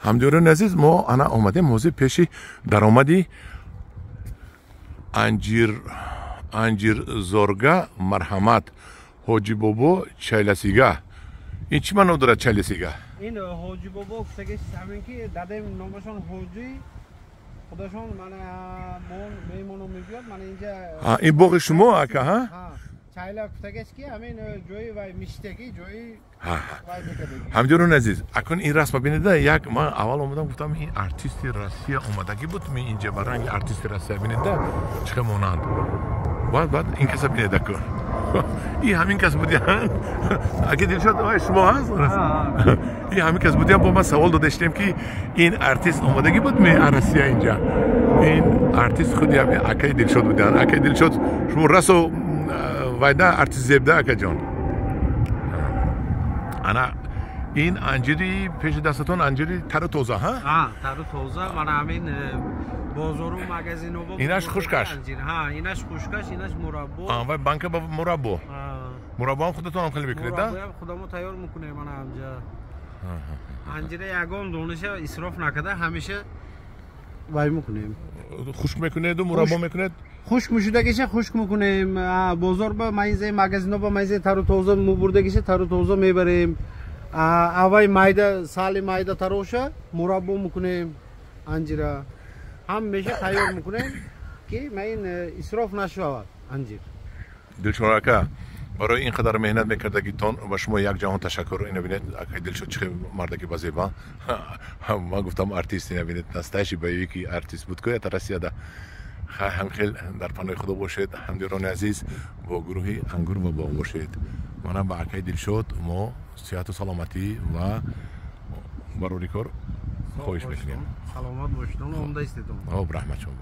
همدیوران عزیز ما انا آمدیم موضوع پیشی درآمدی انجیر زورگا مرحمت حاجی بابا چایلسیگا این چی منو داره چایلسیگا این حاجی بابا کتگش همین که دادیم نامشون حاجی خودشون من میمونو میگیرد من اینجا این باغ شما اکا ها چایلا کتگش که همین جوی و میشتگی جوی همدیوران عزیز اکن این رسم ببینید یک من اول اومدم گفتم این ارتیست روسیه اومدگی بود می اینجا برای ارتیست روسیه ببینید چه مونند بعد این کس ببینید کن این همین کس بودیان اگه دلشاد شما هست این همین کس بودیان با من سوال داشتیم که این ارتیست اومدگی بود می روسیه اینجا این ارتیست خودی هم اکای دلشاد بودیان اکای دلشاد شما رسو وایدا ارتیست زبده اکا جان انا این انجیری پیش دستتون انجیری تر توزه ها؟ تر توزه من همین بازارو مغازینو با ایناش خشکش ها ایناش خشکش ایناش مربا و بانک با مربا مربا هم خودتون هم خیلی میکنید مربا خودمون تیار میکنیم من همجا انجیره یگان دونشه اسراف نکرده همیشه وای میکنیم خشک میکنید و مربا میکنید خشک میشودگیشه خشک میکنیم بازار با مایزه مغازینو با مایزه تر توزه مبردگیشه تر توزه میبریم اوای مایده سال مایده تروشه مربا میکنیم انجیره هم میشه تیار میکنیم که من اسراف نشود انجیر دلشون اکا برای این قدر مهنت میکردگیتون و شما یک جهان تشکر اینو ببینید اکا دلشون چه مردکی بازیبا ما گفتم ارتیست اینو ببینید نستاشی با یکی ارتیست بود که ترسیه ده هم خیلی در پناه خدا باشید همدیوران عزیز با گروهی انگور و باغ باشید منم با اکای دلشاد ما صحت و سلامتی و برای کار خواهش میکنیم سلامت باشید عمده استیتون رحمت شما